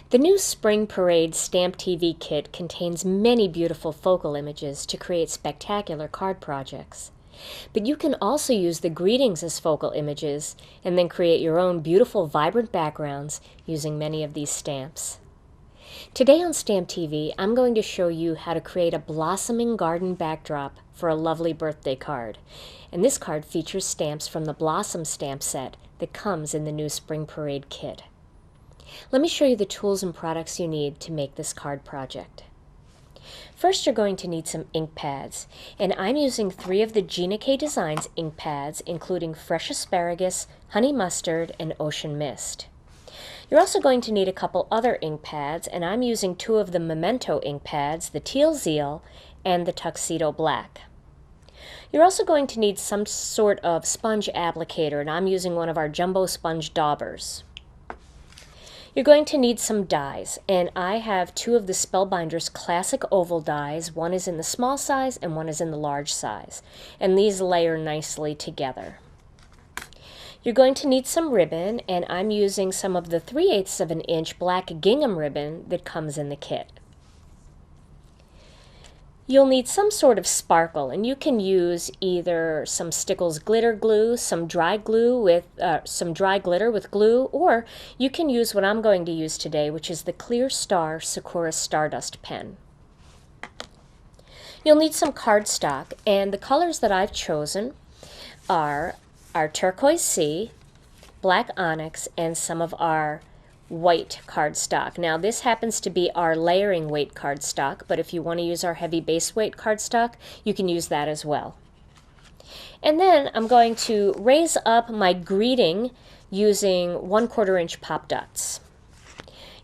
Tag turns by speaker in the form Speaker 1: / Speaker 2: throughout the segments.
Speaker 1: The new Spring Parade Stamp TV kit contains many beautiful focal images to create spectacular card projects. But you can also use the greetings as focal images and then create your own beautiful, vibrant backgrounds using many of these stamps. Today on Stamp TV, I'm going to show you how to create a blossoming garden backdrop for a lovely birthday card. And this card features stamps from the Blossom stamp set that comes in the new Spring Parade kit. Let me show you the tools and products you need to make this card project. First, you're going to need some ink pads, and I'm using 3 of the Gina Designs ink pads, including Fresh Asparagus, Honey Mustard, and Ocean Mist. You're also going to need a couple other ink pads, and I'm using 2 of the Memento ink pads, the Teal Zeal and the Tuxedo Black. You're also going to need some sort of sponge applicator, and I'm using one of our jumbo sponge daubers. You're going to need some dies, and I have 2 of the Spellbinders classic oval dies. One is in the small size and one is in the large size, and these layer nicely together. You're going to need some ribbon, and I'm using some of the 3/8 of an inch black gingham ribbon that comes in the kit. You'll need some sort of sparkle, and you can use either some Stickles glitter glue, some dry glitter with glue, or you can use what I'm going to use today, which is the Clear Star Sakura Stardust pen. You'll need some cardstock, and the colors that I've chosen are our turquoise sea, black onyx, and some of our white cardstock. Now this happens to be our layering weight cardstock, but if you want to use our heavy base weight cardstock, you can use that as well. And then I'm going to raise up my greeting using 1/4 inch pop dots.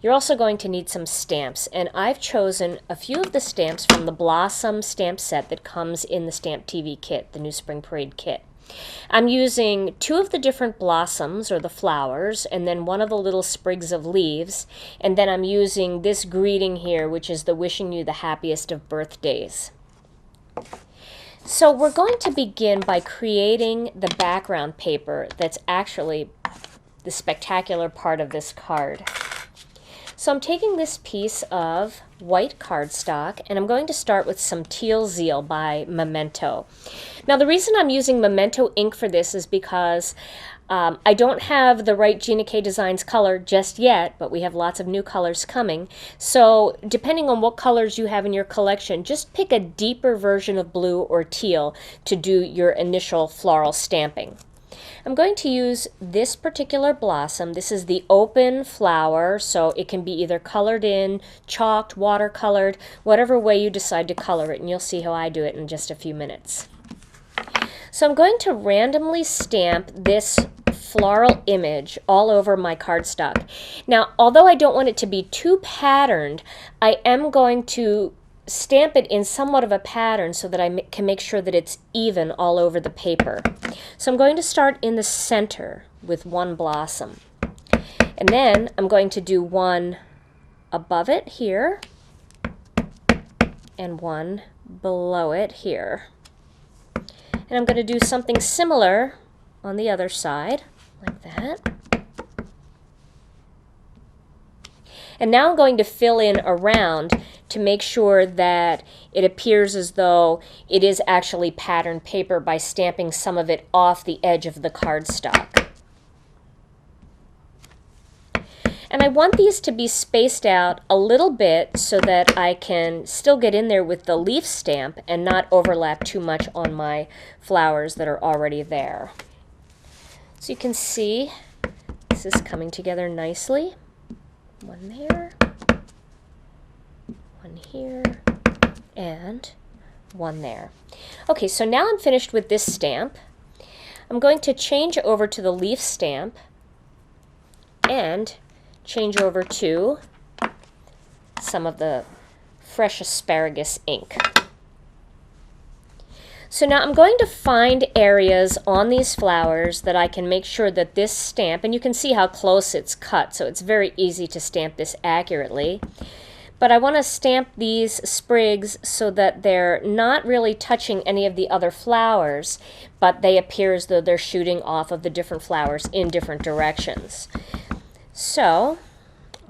Speaker 1: You're also going to need some stamps, and I've chosen a few of the stamps from the Blossom stamp set that comes in the Stamp TV kit, the new Spring Parade kit. I'm using 2 of the different blossoms, or the flowers, and then 1 of the little sprigs of leaves, and then I'm using this greeting here, which is the wishing you the happiest of birthdays. So we're going to begin by creating the background paper that's actually the spectacular part of this card. So I'm taking this piece of white cardstock, and I'm going to start with some Teal Zeal by Memento. Now the reason I'm using Memento ink for this is because I don't have the right Gina Designs color just yet, but we have lots of new colors coming. So depending on what colors you have in your collection, just pick a deeper version of blue or teal to do your initial floral stamping. I'm going to use this particular blossom. This is the open flower, so it can be either colored in, chalked, watercolored, whatever way you decide to color it, and you'll see how I do it in just a few minutes. So I'm going to randomly stamp this floral image all over my cardstock. Now, although I don't want it to be too patterned, I am going to stamp it in somewhat of a pattern so that I can make sure that it's even all over the paper. So I'm going to start in the center with 1 blossom. And then I'm going to do 1 above it here and 1 below it here. And I'm going to do something similar on the other side, like that. And now I'm going to fill in around to make sure that it appears as though it is actually patterned paper by stamping some of it off the edge of the cardstock. And I want these to be spaced out a little bit so that I can still get in there with the leaf stamp and not overlap too much on my flowers that are already there. So you can see this is coming together nicely. 1 there, 1 here, and 1 there. Okay, so now I'm finished with this stamp. I'm going to change over to the leaf stamp and change over to some of the Fresh Asparagus ink. So now I'm going to find areas on these flowers that I can make sure that this stamp, and you can see how close it's cut, so it's very easy to stamp this accurately. But I want to stamp these sprigs so that they're not really touching any of the other flowers, but they appear as though they're shooting off of the different flowers in different directions. So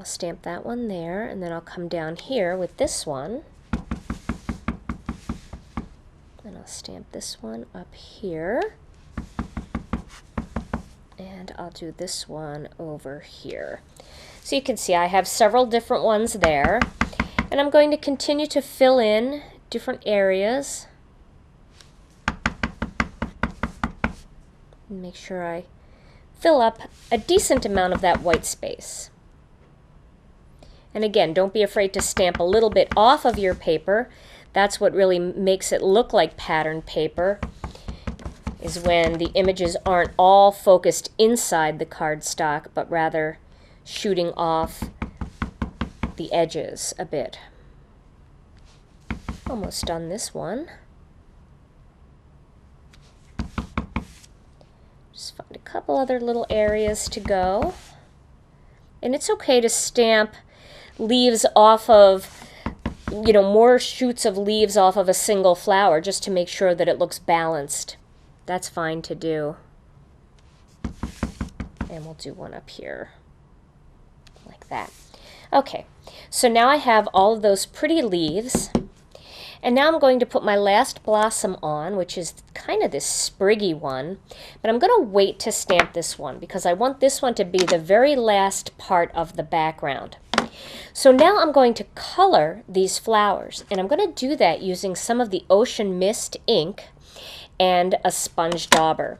Speaker 1: I'll stamp that one there, and then I'll come down here with this one. And I'll stamp this one up here. And I'll do this one over here. So you can see I have several different ones there. And I'm going to continue to fill in different areas. Make sure I fill up a decent amount of that white space. And again, don't be afraid to stamp a little bit off of your paper. That's what really makes it look like patterned paper, is when the images aren't all focused inside the cardstock, but rather shooting off the edges a bit. Almost done this one. Just find a couple other little areas to go. And it's okay to stamp leaves off of, more shoots of leaves off of a single flower, just to make sure that it looks balanced. That's fine to do. And we'll do one up here, like that. Okay, so now I have all of those pretty leaves. And now I'm going to put my last blossom on, which is kind of this spriggy one. But I'm going to wait to stamp this one, because I want this one to be the very last part of the background. So now I'm going to color these flowers, and I'm going to do that using some of the Ocean Mist ink and a sponge dauber.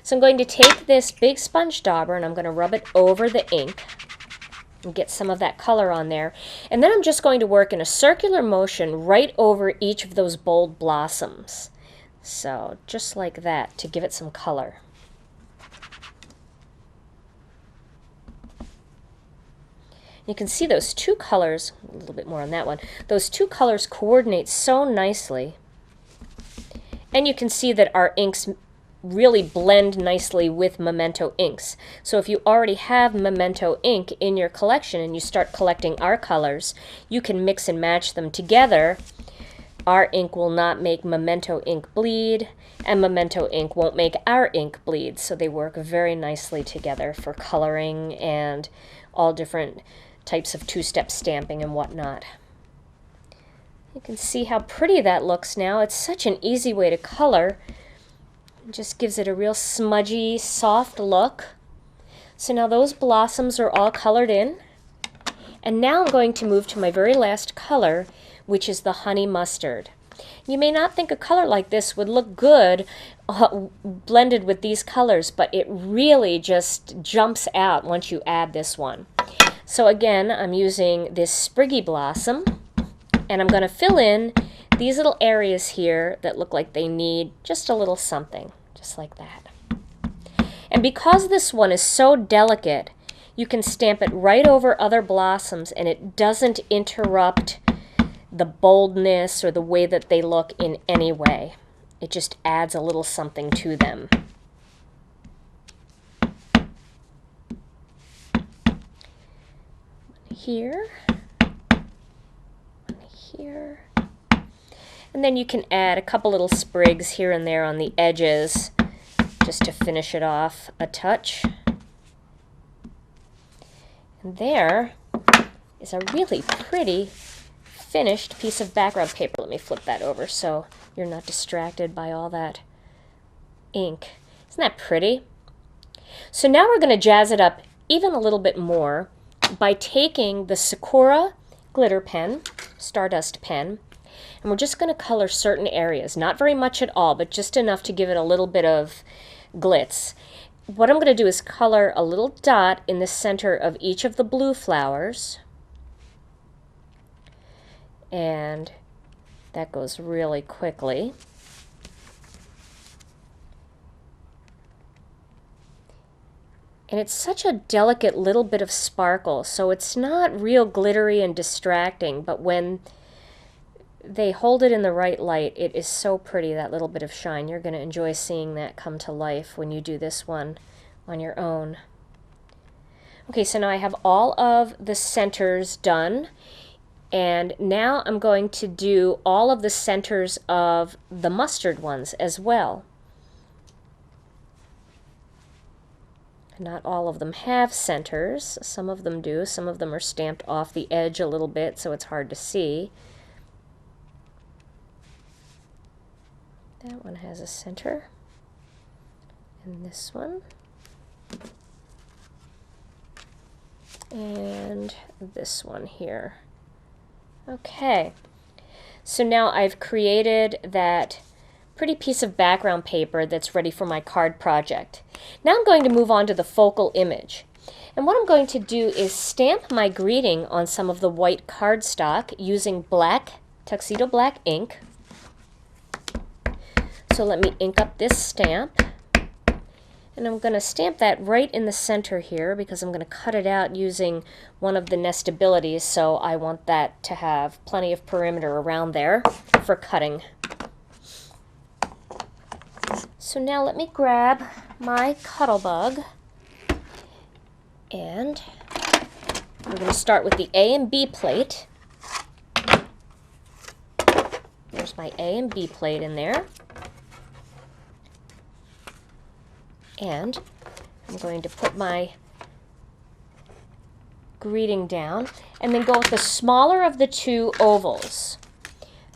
Speaker 1: So I'm going to take this big sponge dauber and I'm going to rub it over the ink and get some of that color on there. And then I'm just going to work in a circular motion right over each of those bold blossoms. So just like that, to give it some color. You can see those two colors, a little bit more on that one, those two colors coordinate so nicely. And you can see that our inks really blend nicely with Memento inks. So if you already have Memento ink in your collection and you start collecting our colors, you can mix and match them together. Our ink will not make Memento ink bleed, and Memento ink won't make our ink bleed. So they work very nicely together for coloring and all different types of two-step stamping and whatnot. You can see how pretty that looks now. It's such an easy way to color. It just gives it a real smudgy, soft look. So now those blossoms are all colored in. And now I'm going to move to my very last color, which is the honey mustard. You may not think a color like this would look good blended with these colors, but it really just jumps out once you add this one. So again, I'm using this spriggy blossom, and I'm going to fill in these little areas here that look like they need just a little something, just like that. And because this one is so delicate, you can stamp it right over other blossoms and it doesn't interrupt the boldness or the way that they look in any way. It just adds a little something to them. Here, here, and then you can add a couple little sprigs here and there on the edges just to finish it off a touch. And there is a really pretty finished piece of background paper. Let me flip that over so you're not distracted by all that ink. Isn't that pretty? So now we're going to jazz it up even a little bit more by taking the Sakura glitter pen, Stardust pen, and we're just going to color certain areas. Not very much at all, but just enough to give it a little bit of glitz. What I'm going to do is color a little dot in the center of each of the blue flowers. And that goes really quickly. And it's such a delicate little bit of sparkle, so it's not real glittery and distracting, but when they hold it in the right light, it is so pretty, that little bit of shine. You're going to enjoy seeing that come to life when you do this one on your own. Okay, so now I have all of the centers done, and now I'm going to do all of the centers of the mustard ones as well. Not all of them have centers. Some of them do. Some of them are stamped off the edge a little bit, so it's hard to see. That one has a center. And this one. And this one here. Okay. So now I've created that pretty piece of background paper that's ready for my card project. Now I'm going to move on to the focal image. And what I'm going to do is stamp my greeting on some of the white cardstock using black, tuxedo black ink. So let me ink up this stamp. And I'm going to stamp that right in the center here because I'm going to cut it out using one of the nestabilities, so I want that to have plenty of perimeter around there for cutting. So now let me grab my Cuttlebug, and we're going to start with the A and B plate. There's my A and B plate in there. And I'm going to put my greeting down and then go with the smaller of the two ovals.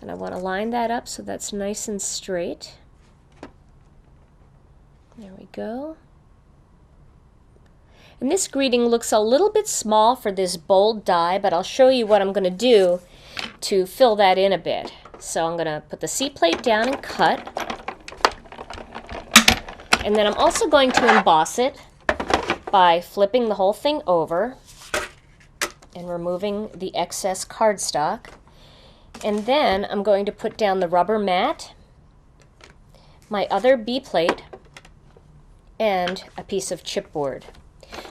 Speaker 1: And I want to line that up so that's nice and straight. There we go. And this greeting looks a little bit small for this bold die, but I'll show you what I'm going to do to fill that in a bit. So I'm going to put the C plate down and cut. And then I'm also going to emboss it by flipping the whole thing over and removing the excess cardstock. And then I'm going to put down the rubber mat, my other B plate, and a piece of chipboard.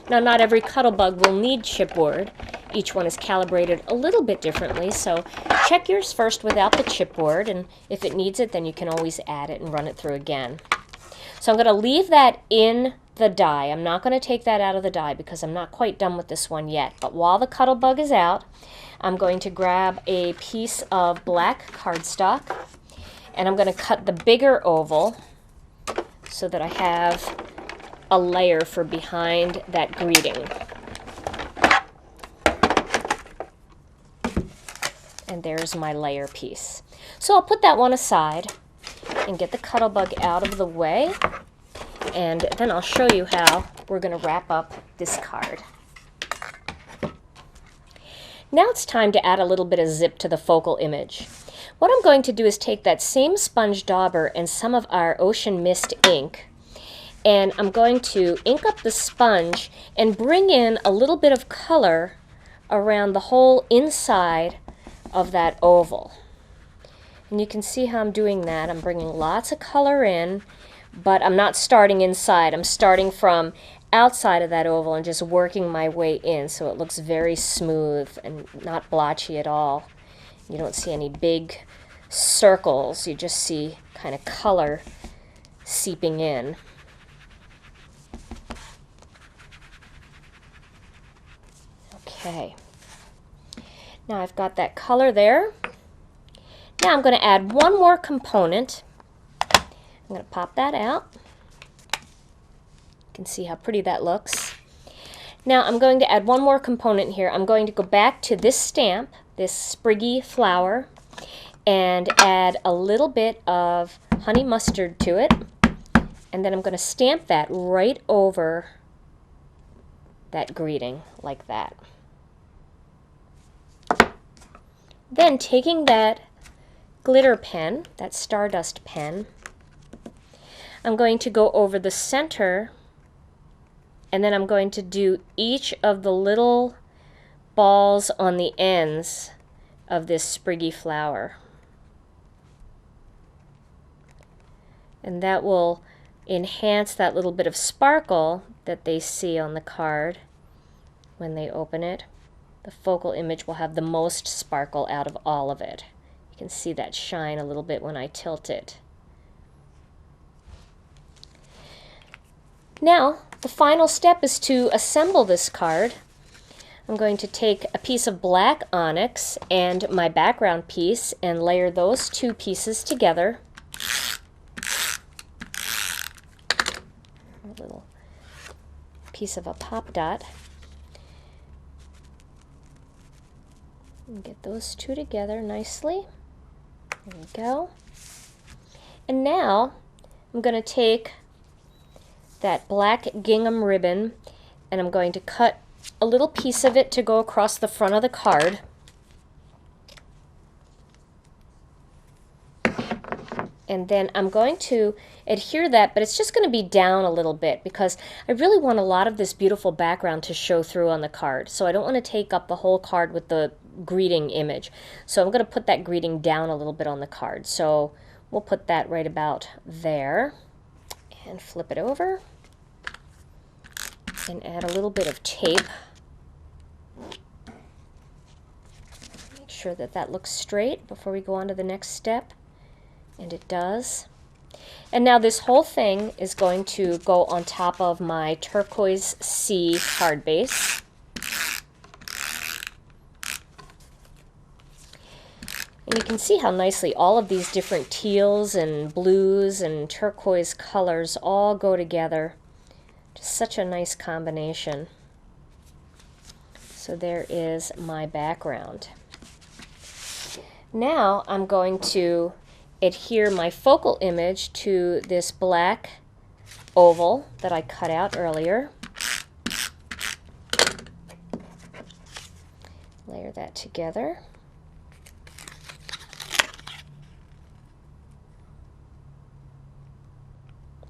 Speaker 1: Now, not every Cuttlebug will need chipboard. Each one is calibrated a little bit differently, so check yours first without the chipboard, and if it needs it, then you can always add it and run it through again. So I'm going to leave that in the die. I'm not going to take that out of the die because I'm not quite done with this one yet. But while the Cuttlebug is out, I'm going to grab a piece of black cardstock, and I'm going to cut the bigger oval so that I have a layer for behind that greeting. And there's my layer piece. So I'll put that one aside and get the Cuttlebug out of the way, and then I'll show you how we're going to wrap up this card. Now it's time to add a little bit of zip to the focal image. What I'm going to do is take that same sponge dauber and some of our Ocean Mist ink, and I'm going to ink up the sponge and bring in a little bit of color around the whole inside of that oval. And you can see how I'm doing that. I'm bringing lots of color in, but I'm not starting inside. I'm starting from outside of that oval and just working my way in so it looks very smooth and not blotchy at all. You don't see any big circles. You just see kind of color seeping in. Okay. Now I've got that color there. Now I'm going to add one more component. I'm going to pop that out. You can see how pretty that looks. Now I'm going to add one more component here. I'm going to go back to this stamp, this spriggy flower, and add a little bit of honey mustard to it. And then I'm going to stamp that right over that greeting like that. Then taking that glitter pen, that Stardust pen, I'm going to go over the center, and then I'm going to do each of the little balls on the ends of this spriggy flower. And that will enhance that little bit of sparkle that they see on the card when they open it. The focal image will have the most sparkle out of all of it. You can see that shine a little bit when I tilt it. Now, the final step is to assemble this card. I'm going to take a piece of black onyx and my background piece and layer those two pieces together. A little piece of a pop dot. And get those two together nicely. There we go. And now I'm going to take that black gingham ribbon and I'm going to cut a little piece of it to go across the front of the card. And then I'm going to adhere that, but it's just going to be down a little bit because I really want a lot of this beautiful background to show through on the card. So I don't want to take up the whole card with the greeting image. So I'm going to put that greeting down a little bit on the card. So we'll put that right about there and flip it over and add a little bit of tape. Make sure that that looks straight before we go on to the next step. And it does. And now this whole thing is going to go on top of my turquoise sea card base. And you can see how nicely all of these different teals and blues and turquoise colors all go together. Just such a nice combination. So there is my background. Now I'm going to adhere my focal image to this black oval that I cut out earlier. Layer that together.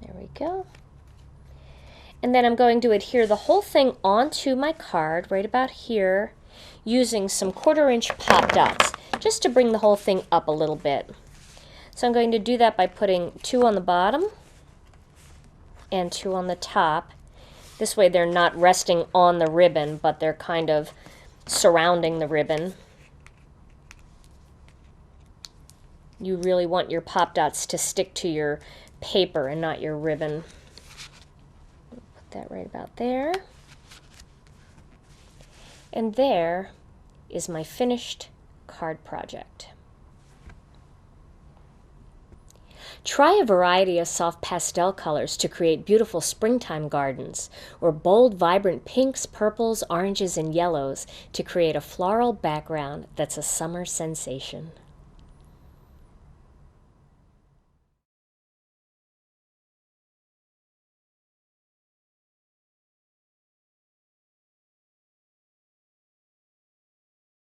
Speaker 1: There we go. And then I'm going to adhere the whole thing onto my card right about here using some 1/4 inch pop dots just to bring the whole thing up a little bit. So I'm going to do that by putting 2 on the bottom and 2 on the top. This way they're not resting on the ribbon, but they're kind of surrounding the ribbon. You really want your pop dots to stick to your paper and not your ribbon. Put that right about there. And there is my finished card project. Try a variety of soft pastel colors to create beautiful springtime gardens, or bold, vibrant pinks, purples, oranges, and yellows to create a floral background that's a summer sensation.